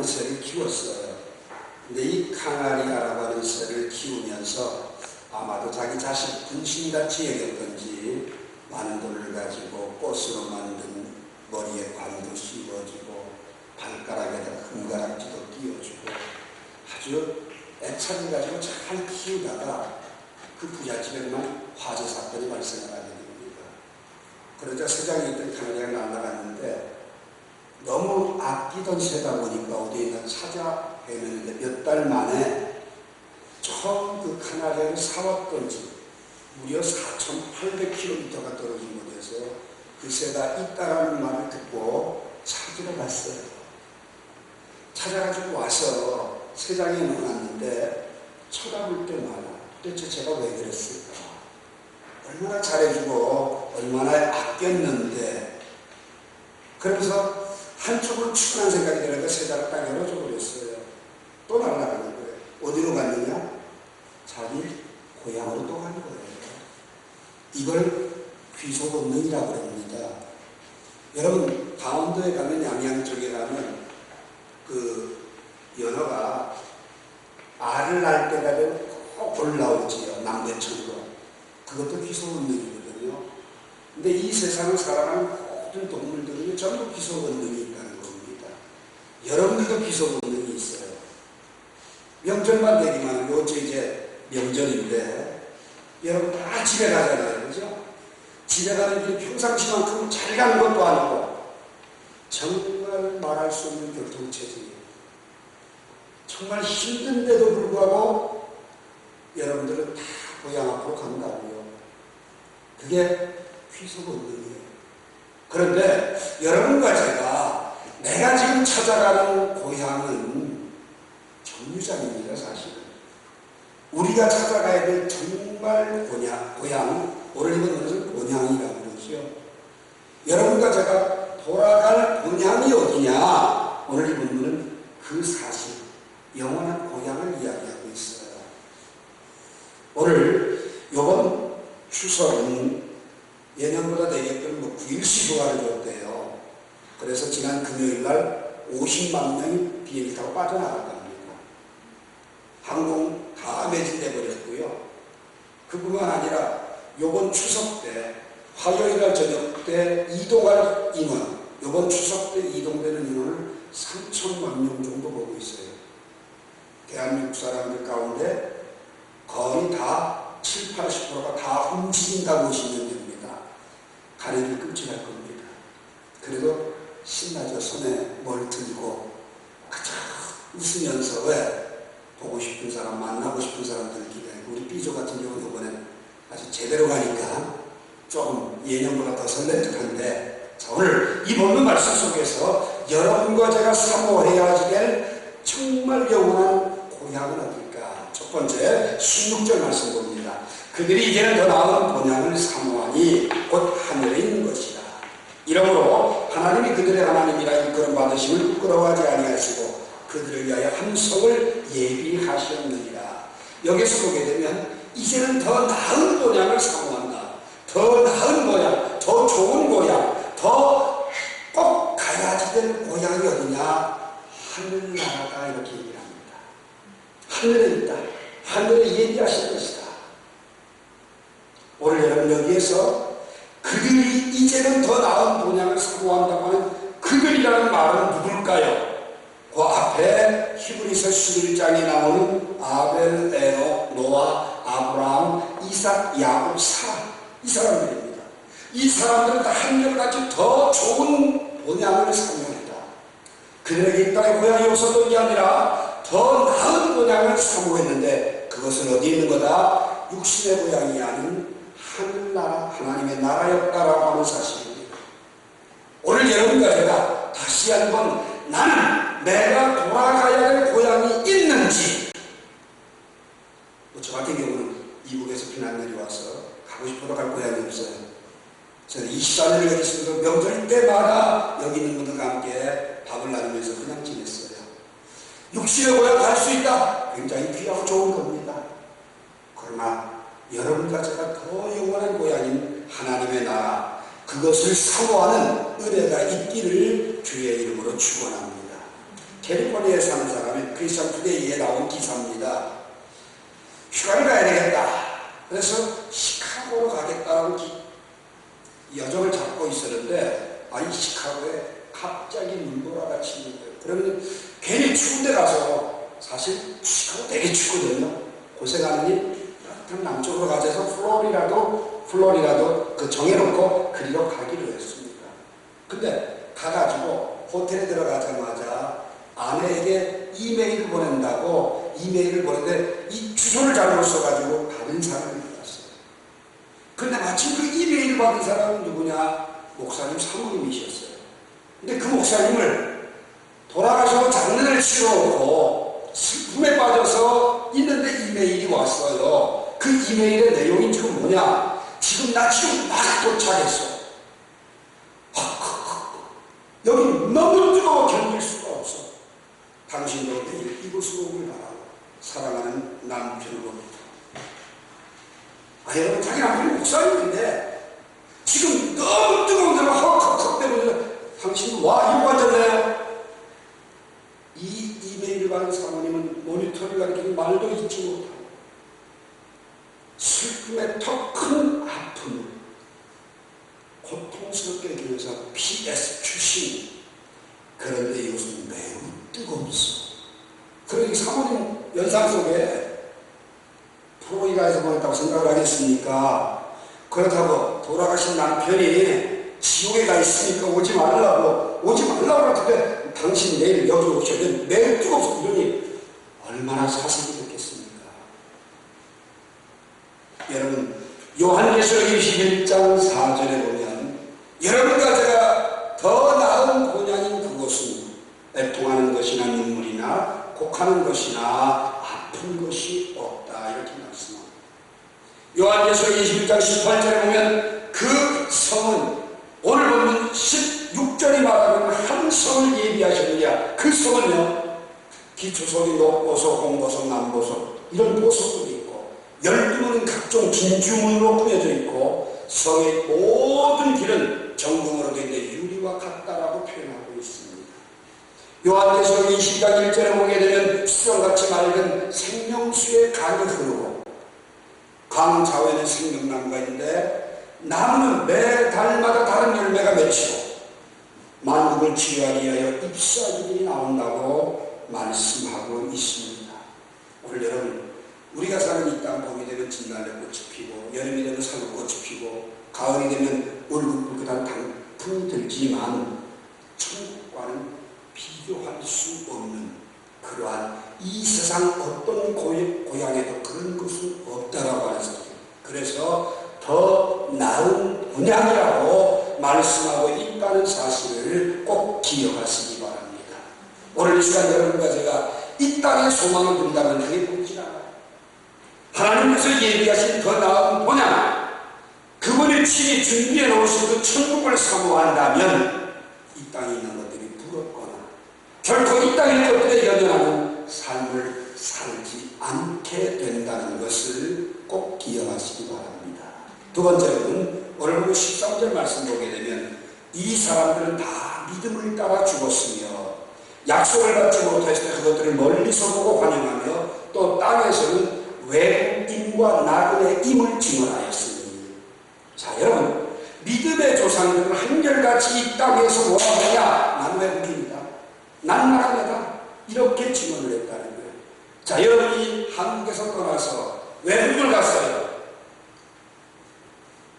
하는 새를 키웠어요. 근데 이 카나리아라고 하는 새를 키우면서 아마도 자기 자식 분신같이 여겼던지 많은 돈을 가지고 꽃으로 만든 머리에 관도 씌워주고 발가락에다 금가락지도 끼워주고 아주 애착을 가지고 잘 키우다가 그 부잣집에만 화재 사건이 발생을 하게 됩니다. 그러자 세상에 있던 카나리아가 날아갔는데 너무 아끼던 새다 보니까 어디에 있나 찾아 헤매는데 몇 달 만에 처음 그 카나리아를 사왔던 집 무려 4,800km가 떨어진 곳에서 그 새가 있다라는 말을 듣고 찾으러 갔어요. 찾아가지고 와서 새장에 놓았는데 쳐다볼 때마다 도대체 제가 왜 그랬을까? 얼마나 잘해주고 얼마나 아꼈는데. 그러면서 한쪽으로 추근한 생각이 들어서 새장을 딱 열어줘 버렸어요. 또 날아가는 거예요. 어디로 갔느냐? 자기 고향으로 또 가는 거예요. 이걸 귀속 본능이라고 합니다. 여러분 강원도에 가면 양양 쪽에 가면 그 연어가 알을 낳을 때가 되면 꼭 올라오지요. 남대천으로. 그것도 귀속 본능이거든요. 근데 이 세상을 살아가는 모든 동물들은 전부 귀속 본능이 있다는 겁니다. 여러분들도 귀속 본능이 있어요. 명절만 되기만 하면 어째 이제 명절인데 여러분 다 집에 가잖아요. 그죠? 집에 가는 길이 평상시만큼 잘 가는 것도 아니고 정말 말할 수 없는 교통체증이에요. 정말 힘든데도 불구하고 여러분들은 다 고향 앞으로 간다고요. 그게 귀속 본능이에요. 그런데 여러분과 제가 내가 지금 찾아가는 고향은 정류장입니다. 사실은 우리가 찾아가야 될 정말 고향, 오늘 읽은 것은 본향이라고 그러죠. 여러분과 제가 돌아갈 본향이 어디냐? 오늘 읽은 분은 그 사실, 영원한 고향을 이야기하고 있어요. 오늘 이번 추석은 예년보다 되게끔 9일 시부가를 줬대요. 그래서 지난 금요일 날 50만 명이 비행기 타고 빠져나갔답니다. 항공 다 매진돼 버렸고요. 그뿐만 아니라 이번 추석 때 화요일 날 저녁 때 이동할 인원, 이번 추석 때 이동되는 인원을 3천만 명 정도 보고 있어요. 대한민국 사람들 가운데 거의 다 7, 80%가 다 움직인다고 보시면 됩니다. 가는 길 끔찍할 겁니다. 그래도 신나죠. 손에 뭘 들고 가장 웃으면서 왜 보고 싶은 사람, 만나고 싶은 사람들끼리. 우리 B조 같은 경우는 이번에 아주 제대로 가니까 조금 예년보다 더 설렌 듯한데, 자, 오늘 이 본문 말씀 속에서 여러분과 제가 사모해야 될 정말 영원한 고향은 어딜까? 첫 번째 16절 말씀 봅니다. 그들이 이제는 더 나은 본향을 사모하니 곧 하늘에 있는 것이다. 이러므로 하나님이 그들의 하나님이라 일컬음 받으심을 부끄러워하지 아니하시고 그들을 위하여 함성을 예비하셨느니라. 여기서 보게 되면 이제는 더 나은 본향을 사모한다. 더 나은 고향, 더 좋은 고향, 더 꼭 가야지 될 고향이 어디냐? 하늘나라다. 이렇게 얘기를 합니다. 하늘에 있다. 하늘에 예비하신 것이다. 오늘 여러분 여기에서 그들이 이제는 더 나은 본향을 사모한다고 하는 그들이라는 말은 누굴까요? 그 앞에 히브리서 11장에 나오는 아벨, 에녹, 노아, 아브라함, 이삭, 야곱, 사라, 이 사람들입니다. 이 사람들은 다 한결같이 더 좋은 본향을 사모했다. 그들에게 이 땅에 고향이 없었던 게 아니라 더 나은 본향을 사모했는데 그것은 어디에 있는 거다? 육신의 고향이 아닌 하늘나라, 하나님의 나라였다라고 하는 사실입니다. 오늘 여러분과 제가 다시 한번 나는 내가 돌아가야 할 고향이 있는지, 저 같은 경우는 이북에서 피난 내려와서 가고 싶어도 갈 고향이 없어요. 저는 24년을 여기 있으면서 명절 때마다 여기 있는 분들과 함께 밥을 나누면서 그냥 지냈어요. 육신의 고향 갈 수 있다. 굉장히 귀하고 좋은 겁니다. 그러나 여러분과 제가 더 영원한 고향인 하나님의 나라, 그것을 사모하는 은혜가 있기를 주의 이름으로 축원합니다. 캘리포니아에 사는 사람이 크리스천 투데이에 나온 기사입니다. 휴가를 가야 되겠다. 그래서 시카고로 가겠다는 여정을 잡고 있었는데 이 시카고에 갑자기 눈보라가 치는 거예요. 그러면 괜히 추운 데 가서, 사실 시카고 되게 춥거든요. 고생하느니 따뜻한 남쪽으로 가서 플로리다도 그 정해놓고 그리로 가기로 했습니다. 근데 가가지고 호텔에 들어가자마자 아내에게 이메일을 보낸다고 이메일을 보냈는데 이 주소를 잘못 써가지고 받은 사람이 있었어요. 근데 마침 그 이메일 받은 사람은 누구냐? 목사님 사모님이셨어요. 근데 그 목사님을 돌아가셔서 장례를 치러놓고 슬픔에 빠져서 있는데 이메일이 왔어요. 그 이메일의 내용이 지금 뭐냐? 지금 막 도착했어. 여기 너무 뜨거워 견딜 수가 없어. 당신도 내일 이곳으로 오길 바라고, 사랑하는 남편으로부터. 여러분, 자기 남편이 목사님인데 지금 너무 뜨거운 데가 헉헉헉 때문에 당신은 이러고 앉았네요. 이 이메일을 받은 사모님은 모니터를 가리키는 말도 잊지 못하고 슬픔의 더 큰 아픔을 고통스럽게 여기면서 PS 출신, 그런데 이것은 매우 뜨거웠어. 그러니 사모님 연상 속에 프로이라에서 보냈다고 생각을 하겠습니까? 그렇다고 돌아가신 남편이 지옥에 가 있으니까 오지 말라고 같은데 당신 내일 여기 오셔야 돼. 매우 뜨겁소. 이러니 얼마나 사색이 됐겠습니까? 여러분, 요한계시록 21장 4절에 보면 여러분과 제가 더 나은 곤양인 그곳은 애통하는 것이나 눈물이나 곡하는 것이나 아픈 것이 없다, 이렇게 말씀합니다. 요한계시록 21장 18절에 보면 그 성은, 오늘 보면 16절이 말하는 한 성을 예비하셨느냐, 그 성은요, 기초석이 녹보석, 홍보석, 남보석 이런 보석들이 있고 12문은 각종 진주문으로 꾸며져 있고 성의 모든 길은 정금으로 된 유리와 같다라고 표현하고 있습니다. 요한계시록 20장 1절에 보게 되면 수정같이 맑은 생명수의 강이 흐르고 강 좌우에는 생명나무가 있는데 나무는 매 달마다 다른 열매가 맺히고 만국을 치유하기 위하여 잎사귀들이 나온다고 말씀하고 있습니다. 오늘 여러분, 우리가 사는 이 땅 봄이 되면 진달래꽃이 피고 여름이 되면 사과꽃이 피고 가을이 되면 울긋불긋한 단풍이 들지만 천국과는 비교할 수 없는 그러한 이 세상 어떤 고향에도 그런 것은 없다라고 하는 소리. 그래서 더 나은 분양이라고 말씀하고 있다는 사실을 꼭 기억하시기 바랍니다. 오늘 이 시간 여러분과 제가 이 땅에 소망을 둔다면 그게 보이지 않아요. 하나님께서 예비하신 더 나은 본향, 그분이 친히 준비해 놓으신 그 천국을 사모한다면 이 땅에 있는 것들이 부럽거나 결코 이 땅에 있는 것들에 연연하는 삶을 살지 않게 된다는 것을 꼭 기억하시기 바랍니다. 두 번째로는 오늘 보면 13절 말씀 보게 되면 이 사람들은 다 믿음을 따라 죽었으며 약속을 받지 못했을 때 그것들을 멀리서 보고 환영하며 또 땅에서는 외국인과 나그네 임을 증언하였으니. 자, 여러분, 믿음의 조상들은 한결같이 이 땅에서 뭐라 하느냐? 난 외국인이다, 난 나그네다, 이렇게 증언을 했다는 거예요. 자, 여러분이 한국에서 떠나서 외국을 갔어요.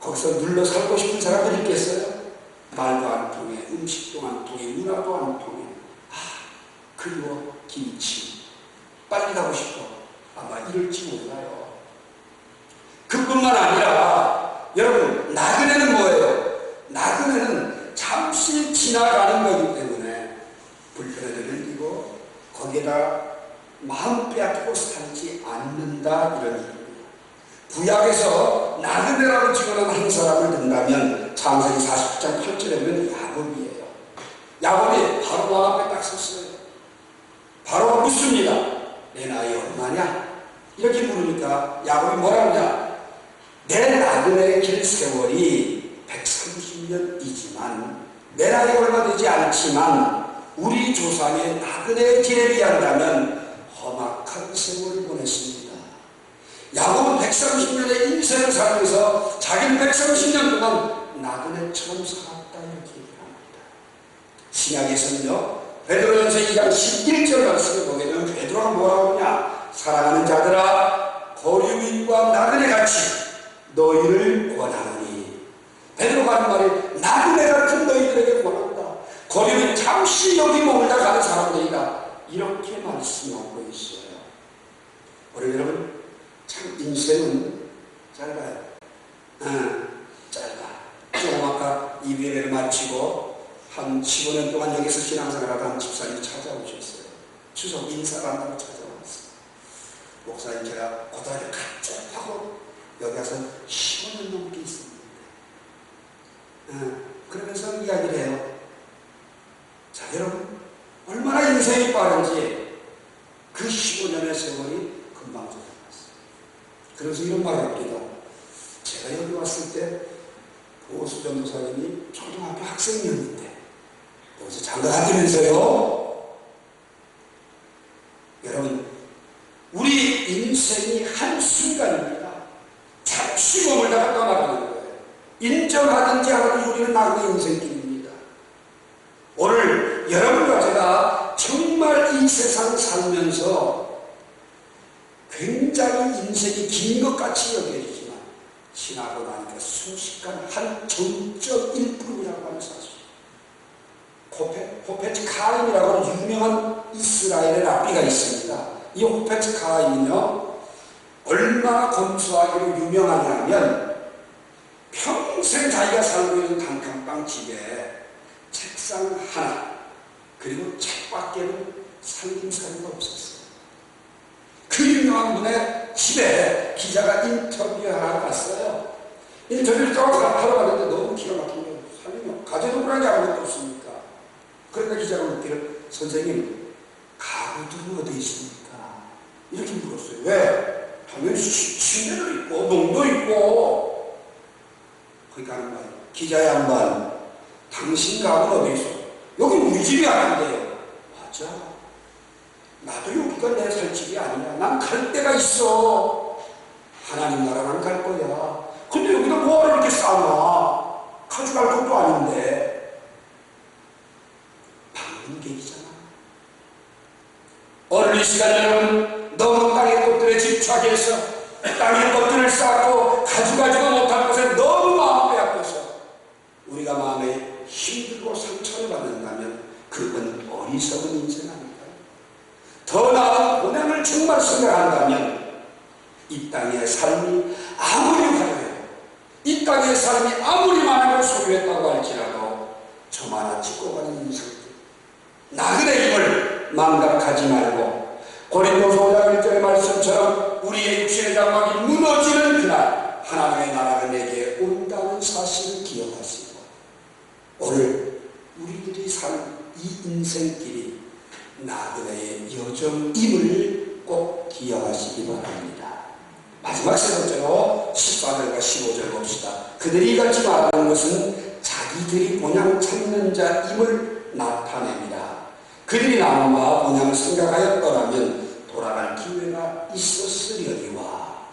거기서 눌러 살고 싶은 사람들이 있겠어요? 말도 안 통해, 음식도 안 통해, 문화도 안 통해. 그리워, 김치, 빨리 가고 싶어. 아마 이럴지 몰라요. 그뿐만 아니라 여러분, 나그네는 뭐예요? 나그네는 잠시 지나가는 거기 때문에 불편을 느끼고 거기에다 마음 빼앗기고 살지 않는다, 이런 얘기입니다. 구약에서 나그네라고 증언한 한 사람을 든다면 창세기 49장 8절에 보면 야곱이에요. 야곱이 바로 왕 앞에 딱 섰어요. 바로 묻습니다. 내 나이 얼마냐? 이렇게 물으니까 야곱이 뭐라 그러냐? 내 나그네의 길 세월이 130년이지만 내 나이가 얼마 되지 않지만 우리 조상의 나그네 길에 비한다면 험악한 세월을 보냈습니다. 야곱은 130년의 인생을 살면서 자기는 130년 동안 나그네처럼 살았다 이렇게 얘기합니다. 신약에서는요, 베드로전서 2장 11절 말씀을 보게 되면 베드로가 뭐라고 하냐? 사랑하는 자들아, 거류민과 나그네같이 너희를 권하노니. 베드로가 하는 말이 나그네 같은 너희들에게 권한다. 거류민 잠시 여기 머물다 가는 사람들이다. 이렇게 말씀하고 있어요. 우리 여러분, 참 인생은 짧아요. 짧아. 조금 아까 이 예배를 마치고 한 15년 동안 여기서 신앙생활하던 집사님이 찾아오셨어요. 추석 인사를 한다고 찾아왔어요. 목사님, 제가 고등학교 갑자기하고 여기 와서 15년 넘게 있습니다. 그러면서 이야기를 해요. 자, 여러분, 얼마나 인생이 빠른지 그 15년의 세월이 금방 지나갔어요. 그래서 이런 말을 합니다. 제가 여기 왔을 때 보수 전도사님이 초등학교 학생이었는데 여기서 장가하면서요. 여러분, 우리 인생이 한순간입니다. 잠시 머물다가 떠나가는 거예요. 인정하든지 하든지 우리는 나그네 인생길입니다. 오늘 여러분과 제가 정말 이 세상 살면서 굉장히 인생이 긴 것 같이 여겨지지만 지나고 나니까 순식간 한 0.1%이라고 하는 사실. 호페츠 카임이라고 하는 유명한 이스라엘의 랍비가 있습니다. 이 호페츠 카임은요, 얼마나 검소하기로 유명하냐면 평생 자기가 살고 있는 단칸방 집에 책상 하나 그리고 책밖에는 살림살이가 없었어요. 그 유명한 분의 집에 기자가 인터뷰하러 갔어요. 인터뷰를 또 하러 갔는데 너무 기가 막힌 거예요. 살림이 가재도구라는 게 아무것도 없습니까? 그러니까 기자가 묻기를, 선생님, 가구들은 어디 있습니까? 이렇게 물었어요. 왜? 당연히 침대도 있고 농도 있고. 그러니까 하는 말이에요. 기자 양반, 당신 가구는 어디 있어? 여기 우리 집이 아닌데요. 맞아. 나도 여기가 내 살 집이 아니야. 난 갈 데가 있어. 하나님 나라만 갈 거야. 근데 여기다 뭐하러 이렇게 싸놔? 가져갈 것도 아닌데. 방문객이잖아. 오늘 이 시간 여러분, 너무 땅의 것들에 집착해서 땅의 것들을 쌓고 가져가지도 못할 것에 너무 마음 빼앗겨서 우리가 마음에 힘들고 상처를 받는다면 그건 어리석은 인생 아닐까요? 더 나은 본향을 정말 생각한다면 이 땅의 삶이 아무리 화려해요, 이 땅의 삶이 아무리 많은 걸 소유했다고 할지라도 저마다 찍고 가는 인생들, 나그네 힘을 망각하지 말고 고린도서 5장 1절의 말씀처럼 우리의 육신의 장막이 무너지는 그날 하나님의 나라가 내게 온다는 사실을 기억하시고 오늘 우리들이 산 이 인생길이 나그네의 여정임을 꼭 기억하시기 바랍니다. 마지막 세 번째로 14절과 15절 봅시다. 그들이 이같이 말하는 것은 자기들이 본향 찾는 자임을 나타냅니다. 그들이 나무와 본향을 생각하였더라면 돌아갈 기회가 있었으려니와.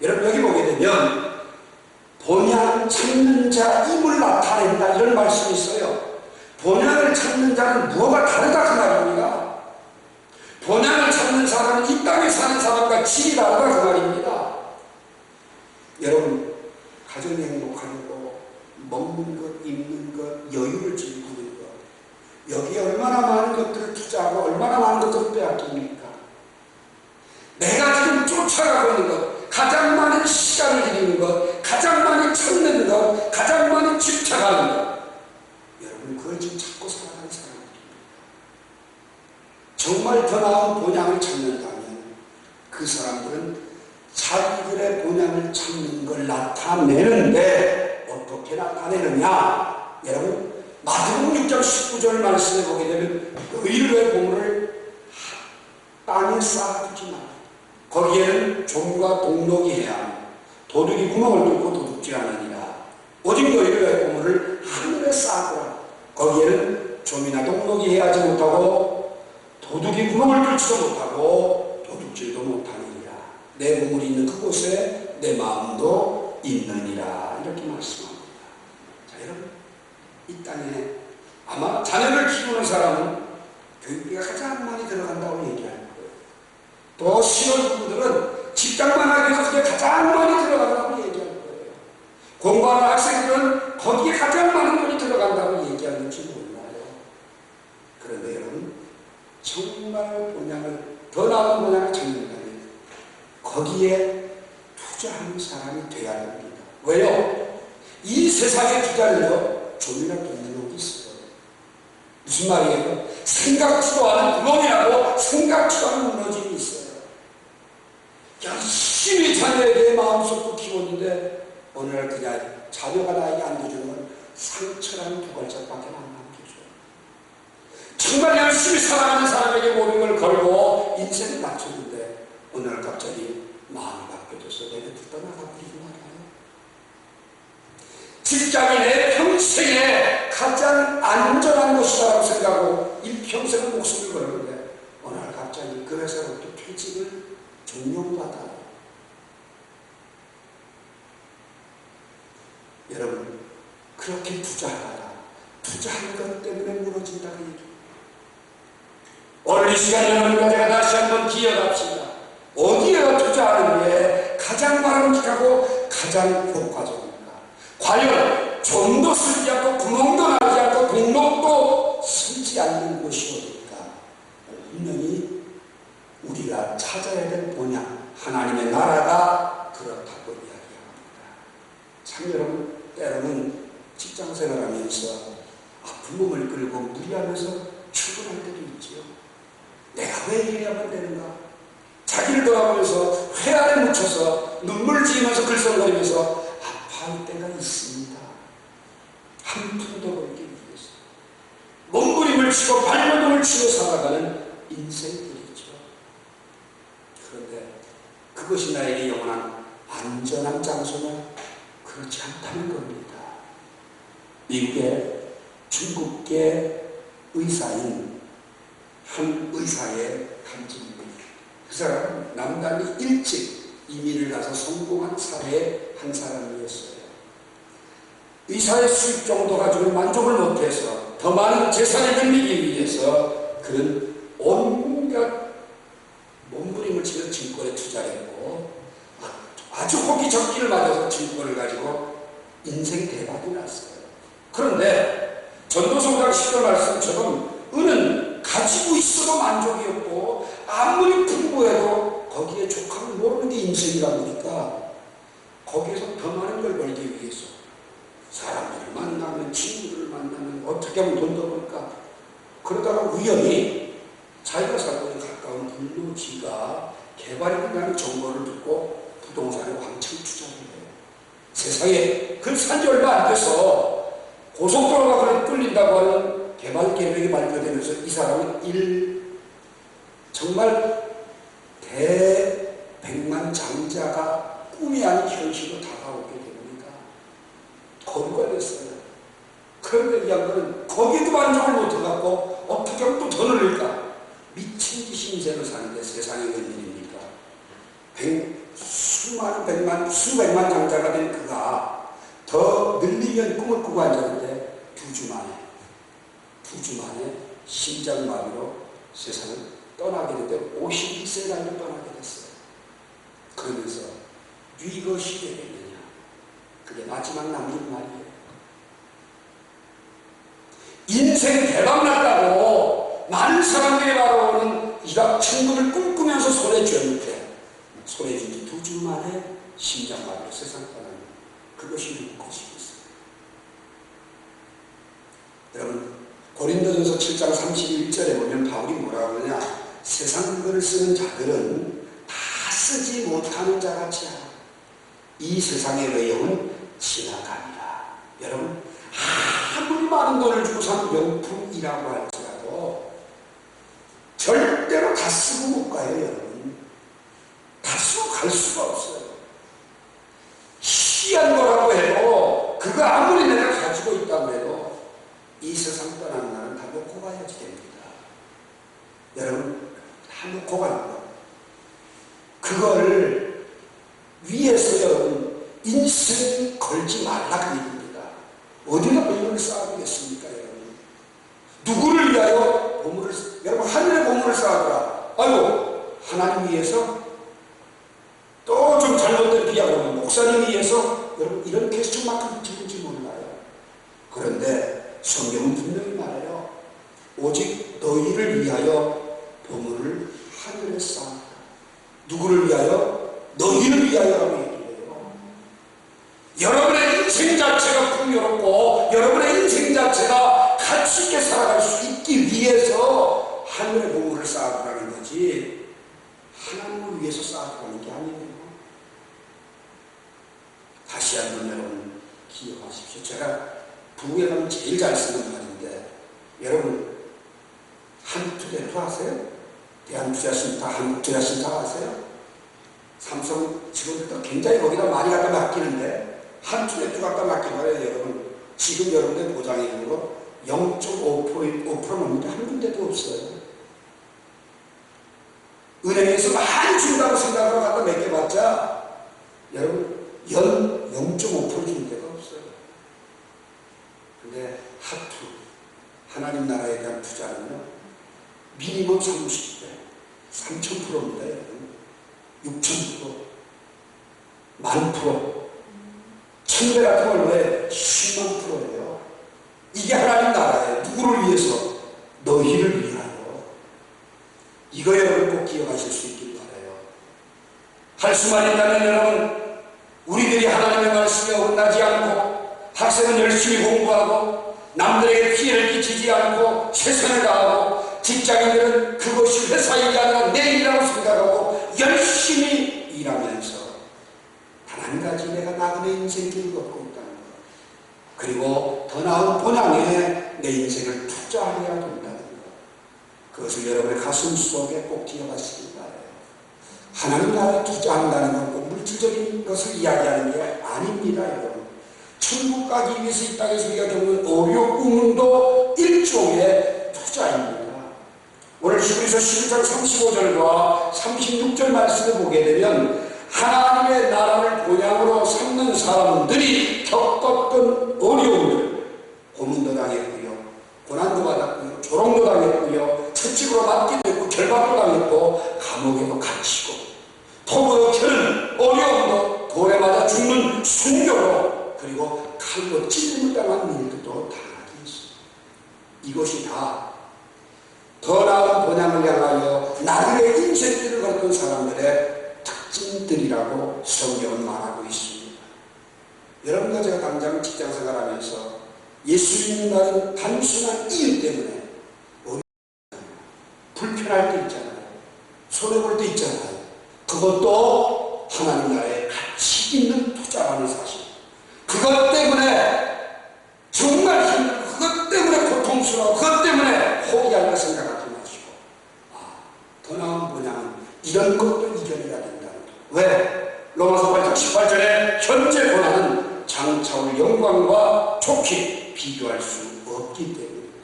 여러분, 여기 보게 되면 본향 찾는 자임을 나타낸다 이런 말씀이 있어요. 본향을 찾는 자는 무엇과 다르다 그 말입니다. 본향을 찾는 사람은 이 땅에 사는 사람과 질이 다르다 그 말입니다. 여러분, 가정이 행복하고 먹는 것, 입는 것, 여유를 즐기는 것, 여기에 얼마나 많은 것들을 투자하고 얼마나 많은 것들을 빼앗깁니까? 내가 지금 쫓아가고 있는 것, 가장 많은 시간을 들이는 것, 가장 많이 찾는 것, 가장 많이 집착하는 것, 여러분 그걸 지금 찾고 살아가는 사람들입니다. 정말 더 나은 본향을 찾는다면 그 사람들은 자기들의 본향을 찾는 걸 나타내는데 어떻게 나타내느냐? 여러분, 마태복음 6장 19절 말씀에 보게 되면 의로의 보물을 땅에 쌓아두지 마라. 거기에는 종과 동록이 해야 하며 도둑이 구멍을 뚫고 도둑질 하느니라. 오직 너희의 보물을 하늘에 쌓아두라. 거기에는 좀이나 똑똑히 해하지 못하고 도둑이 구멍을 뚫지도 못하고 도둑질도 못하느니라. 내 보물이 있는 그곳에 내 마음도 있느니라. 이렇게 말씀합니다. 자, 여러분, 이 땅에 아마 자녀를 키우는 사람은 교육비가 가장 많이 들어간다고 얘기할 거예요. 또 신혼부부들은 직장만 하기 위해서 그게 가장 많이 들어간다고 얘기할 거예요. 공부하는 학생들은 거기에 가장 많은 돈이 들어간다고 얘기하는지 몰라요. 그런데 여러분, 정말 본향을, 더 나은 본향을 찾는다면 거기에 투자하는 사람이 되어야 합니다. 왜요? 이 세상의 투자는요, 조미락 동력이 있어요. 무슨 말이에요? 생각지도 않은 구멍이라고 생각지도 않은 무너짐이 있어요. 열심히 자녀에게 마음속도 키웠는데 어느 날 그냥 자녀가 나에게 안겨주는 건 상처라는 두 발짝밖에 안 남겨줘요. 정말 열심히 사랑하는 사람에게 모든 걸 걸고 인생을 맞췄는데 어느 날 갑자기 마음이 바뀌어져서 내가 떠나가버리고 말아요. 직장이 내 평생에 가장 안전한 곳이라고 생각하고 일평생을 목숨을 걸었는데 어느 날 갑자기 그 회사로부터 퇴직을 종용받아요. 여러분, 그렇게 투자하는 것 때문에 무너진다고 얘기해요. 오늘 이 시간에 여러분과 제가 다시 한번 기억합시다. 어디에다 투자하는 게 가장 바람직하고 가장 효과적입니까? 과연 좀도 쓰지 않고 구멍도 나지 않고 동록도 쓰지 않는 곳이 어딜까? 분명히 우리가 찾아야 될 본향, 하나님의 나라가 그렇다고 이야기합니다. 참 여러분, 때로는 직장 생활하면서 아픈 몸을 끌고 무리하면서 출근할 때도 있지요. 내가 왜 이래야만 되는가? 자기를 돌아보면서 회안에 묻혀서 눈물 지으면서 글썽거리면서 아파할 때가 있습니다. 한 푼도 벌기 위해서 몸부림을 치고 발버둥을 치고 살아가는 인생들이죠. 그런데 그것이 나에게 영원한 안전한 장소냐? 그렇지 않다는 겁니다. 미국의 중국계 의사인 한 의사의 간증입니다. 그 사람은 남달리 일찍 이민을 가서 성공한 사회의 한 사람이었어요. 의사의 수입 정도 가지고 만족을 못해서 더 많은 재산을 늘리기 위해서 그는 온갖 몸부림을 치며 증권에 투자를 했고 아주 호기 적기를 맞아서 증권을 가지고 인생 대박이 났어요. 그런데 전도성장 10절 말씀처럼 은은 가지고 있어도 만족이 없고 아무리 풍부해도 거기에 족함을 모르는 게 인생이다 보니까 거기에서 더 많은 걸 벌기 위해서 사람들을 만나면, 친구들을 만나면 어떻게 하면 돈 더 벌까? 그러다가 우연히 자기가 살고 있는 가까운 불로지가 개발이 된다는 정보를 듣고 부동산에 왕창 투자를 해요. 세상에 그 산지 얼마 안 돼서 고속도로가 그래 뚫린다고 하는 개발 계획이 발표되면서 이 사람은 정말 대백만 장자가 꿈이 아닌 현실로 다가오게 됩니다. 거부가 됐어요. 그런데 이 양반은 거기도 만족을 못해갖고 어떻게 하면 또 더 늘릴까? 미친 듯이 인생을 사는데 세상에 웬일입니까? 수백만 장자가 된 그가 더 늘리면 꿈을 꾸고 앉았는데 두 주 만에 심장마비로 세상을 떠나게 됐는데 51세 나이로 떠나게 됐어요. 그러면서 이것이 되겠느냐? 그게 마지막 남긴 말이에요. 인생 대박났다고 많은 사람들이 바라보는 일학 천국을 꿈꾸면서 손에 쥐었는데 손에 쥔 지 2주 만에 심장마비로 세상 떠나는 그것이 무엇이겠어요? 여러분, 고린도전서 7장 31절에 보면 바울이 뭐라고 하느냐? 세상 물건을 쓰는 자들은 다 쓰지 못하는 자같이 하라. 이 세상의 의욕은 지나가니라. 여러분, 아무리 많은 돈을 주고 산 명품이라고 할지라도 절대로 다 쓰고 못 가요. 여러분, 다 쓰고 갈 수가 없어요. 희한 거라고 해도 그거 아무리 내가 가지고 있다고 해도 이 세상 떠나는 날은 다 놓고 여러분 다 놓고 가는 거. 그거를 위해서 여러분 인생 걸지 말라 그 얘기입니다. 어디다 보물을 쌓아두겠습니까 여러분? 누구를 위하여 보물을, 여러분 하늘의 보물을 쌓아두라. 아이고 하나님 위해서, 또 좀 잘못된 비하면 목사님 위해서, 여러분 이런 퀘스천만큼 찍은지 몰라요. 그런데 성경은 분명히 말해요. 오직 너희를 위하여 보물을 하늘에 쌓았다. 누구를 위하여? 너희를 위하여라고 얘기해요. 여러분의 인생 자체가 풍요롭고 여러분의 인생 자체가 가치 있게 살아갈 수 있기 위해서 하늘의 보물을 쌓아두라는 거지, 하나님을 위해서 쌓아두라는 게 아니에요. 다시 한번 여러분 기억하십시오. 제가 부부에 가면 제일 잘 쓰는 말인데, 여러분 한국투자센터 아세요? 대한투자센터, 한국투자센터 아세요? 삼성 직원들도 굉장히 거기다 많이 갖다 맡기는데, 한투자센터 갖다 맡겨봐요. 여러분 지금 여러분들 보장해 있는 거 0.5%는 한 군데도 없어요. 은행에서 많이 준다고 생각하고 갖다 맡겨봤자 여러분 연 0.5% 주는 데가 없어요. 근데 하투, 하나님 나라에 대한 투자는요, 미니멈 30배, 3000%입니다. 여러분 6000%, 10,000%, 1000배 같은 걸 왜 10만 %예요. 이게 하나님 나라예요. 누구를 위해서? 너희를 위하여. 이거 여러분 꼭 기억하실 수 있길 바라요. 할 수만 있다면 여러분, 우리들이 하나님의 말씀에 어긋나지 않고 학생은 열심히 공부하고 남들에게 피해를 끼치지 않고 최선을 다하고, 직장인들은 그것이 회사 일이 아니라 내 일이라고 생각하고 열심히 일하면서 단 한 가지 내가 나그네 인생길을 걷고 있다는 것, 그리고 더 나은 본향에 내 인생을 투자해야 된다는 것, 그것을 여러분의 가슴 속에 꼭 기억하시길 바라요. 하나님 나라에 투자한다는 건 꼭 물질적인 것을 이야기하는 게 아닙니다. 여러분, 천국 가기 위해서 이 땅에서 우리가 겪는 어려움도 일종의 투자입니다. 오늘 히브리서 11장 35절과 36절 말씀을 보게 되면, 하나님의 나라를 본향으로 삼는 사람들이 겪었던 어려움을, 고문도 당했고요, 고난도 받았고요, 조롱도 당했고요, 채찍으로 맞기도 했고 결박도 당했고 감옥에도 갇히고, 토부역혀는 어려움도, 돌에 맞아 죽는 순교로, 그리고 칼로 찔림을 당한 일들도 당하게 했습니다. 이것이 다 더 나은 본향을 향하여 나그네 인생길을 걷던 사람들의 특징들이라고 성경은 말하고 있습니다. 여러분과 제가 당장 직장생활하면서 예수 믿는 날은 단순한 이유 때문에 불편할 때 있잖아요. 손해볼 때 있잖아요. 그것도 하나님 나라에 가치 있는 투자라는 사실. 그것 때문에 정말 힘들고, 그것 때문에 고통스러워, 그것 때문에 포기할까 생각하지 마시고, 더 나은 본향은 이런 것도 이겨내야 된다는 것. 왜? 로마서 8장 18절에 현재 고난은 장차 올 영광과 좋게 비교할 수 없기 때문입니다.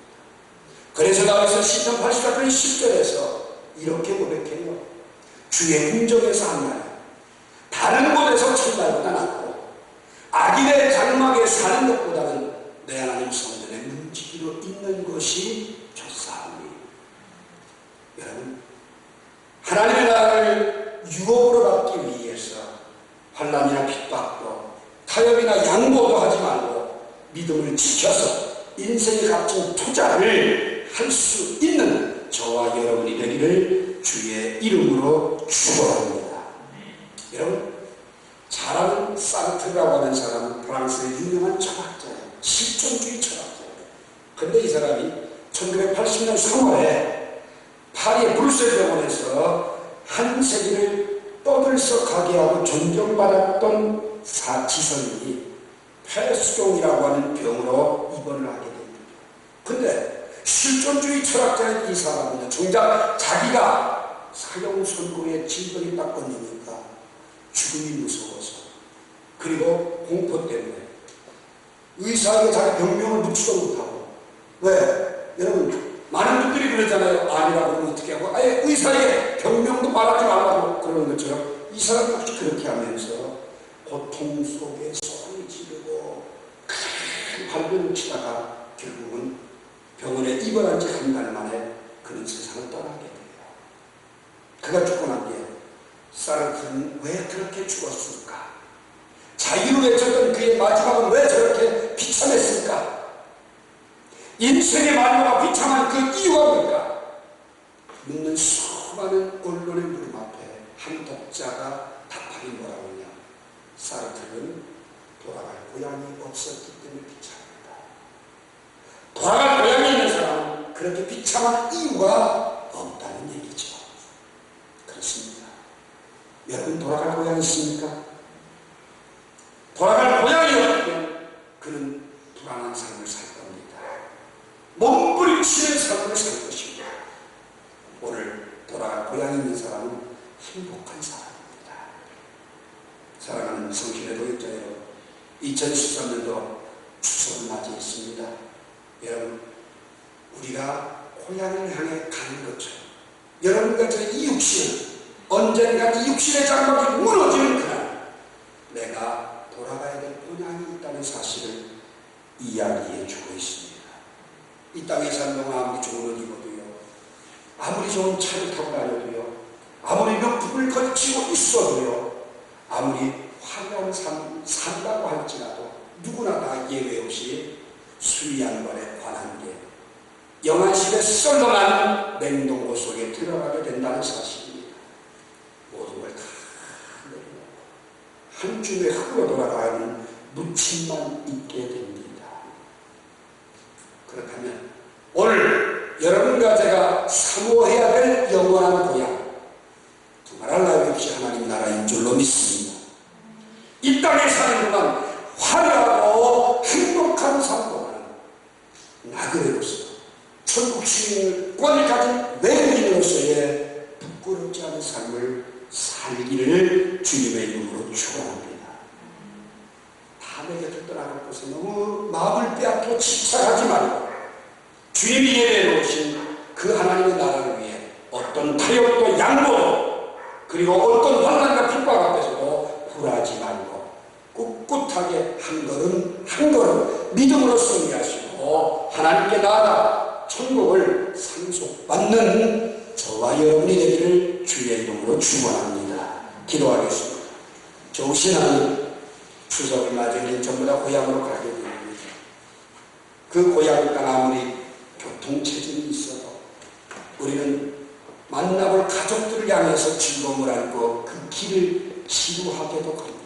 그래서 다윗은 시편 84편 10절에서 이렇게 고백해요. 주의 궁정에서 한 날, 다른 곳에서 첫날보다 낫고 악인의 장막에 사는 것보다는 내 하나님 성전에 문지기로 있는 것이 좋사오니. 여러분, 하나님의 나라를 유업으로 받기 위해서 환난이나 핍박도, 타협이나 양보도 하지 말고 믿음을 지켜서 인생에 값진 투자를 할 수 있는 저와 여러분이 되기를 주의 이름으로 축원합니다. 여러분, 잘 아는 사르트르라고 하는 사람은 프랑스의 유명한 철학자예요. 실존주의 철학자예요. 그런데 이 사람이 1980년 3월에 파리의 브뤼셀 병원에서 한 세기를 떠들썩하게 하고 존경받았던 지성인이 폐수종이라고 하는 병으로 입원을 하게 됩니다. 근데 실존주의 철학자인 이 사람은 정작 자기가 사형 선고에 질병이 딱 걸리니까 죽음이 무서워서, 그리고 공포 때문에 의사에게 자기 병명을 묻지도 못하고, 왜? 여러분, 많은 분들이 그러잖아요. 아니라고 하면 어떻게 하고, 아예 의사에게 병명도 말하지 말라고 그러는 것처럼 이 사람이 혹시 그렇게 하면서 고통 속에 소리 지르고 큰 발버둥 치다가 결국은 병원에 입원한 지 한 달 만에 그는 세상을 떠나게 돼요. 그가 죽고 난 뒤에 사르트르는 왜 그렇게 죽었을까? 자유를 외쳤던 그의 마지막은 왜 저렇게 비참했을까? 인생의 마지막과 비참한 그 이유가 뭘까? 묻는 수많은 언론의 물음 앞에 한 독자가 답하기 뭐라고 하냐? 사르트르는 돌아갈 고향이 없었기 때문에 비참하다. 돌아갈 고향이 있는 사람은 그렇게 비참한 이유가 없다는 얘기죠. 그렇습니다. 여러분 돌아갈 고향이 있습니까? 돌아갈 고향이 없으면 그는 불안한 삶을 살 겁니다. 몸부림치는 삶을 살 것입니다. 오늘 돌아갈 고향이 있는 사람은 행복한 사람입니다. 사랑하는 성신의 도역자 여러분, 2013년도 추석을 맞이했습니다. 여러분, 우리가 고향을 향해 가는 것처럼 여러분과 저의 이 육신은 언젠가 이 육신의 장막이 무너지는 그날 내가 돌아가야 될 고향이 있다는 사실을 이야기해 주고 있습니다. 이 땅에 사는 동안 아무리 좋은 옷 입어도요, 아무리 좋은 차를 타고 다녀도요, 아무리 명품을 걸치고 있어도요, 아무리 화려한 삶 산다고 할지라도 누구나 다 예외 없이 수리한 것에 관한 게 영안실에 썰렁한 냉동고 속에 들어가게 된다는 사실입니다. 모든 걸 다 내려놓고 한 줌의 흙으로 돌아가는 묻힘만 있게 됩니다. 그렇다면 오늘 여러분과 제가 사모해야 될 영원한 고향, 두말할 나위 없이 하나님 나라인 줄로 믿습니다. 이 땅에 사는 동안 화려하고 행복한 삶보다는 나그네로서 천국 시민권을 가진 외국인으로서의 부끄럽지 않은 삶을 살기를 주님의 이름으로 축원합니다. 다 내 곁을 떠나갈 곳에 너무 마음을 빼앗고 집착하지 말고 주님이 예배해 놓으신 그 하나님의 나라를 위해 어떤 타협도 양보도 그리고 어떤 환난과 핍박 앞에서도 굴하지 말고 꿋꿋하게 한 걸음 한 걸음 믿음으로 승리하시고 하나님께 나아가 천국을 상속받는 저와 여러분이 되기를 주의 이름으로 축원합니다. 기도하겠습니다. 좋으신 하나님, 추석을 맞이하는 전부 다 고향으로 가게 됩니다. 그 고향 땅 아무리 교통체증이 있어도 우리는 만나볼 가족들을 향해서 즐거움을 안고 그 길을 지루하게도 갑니다.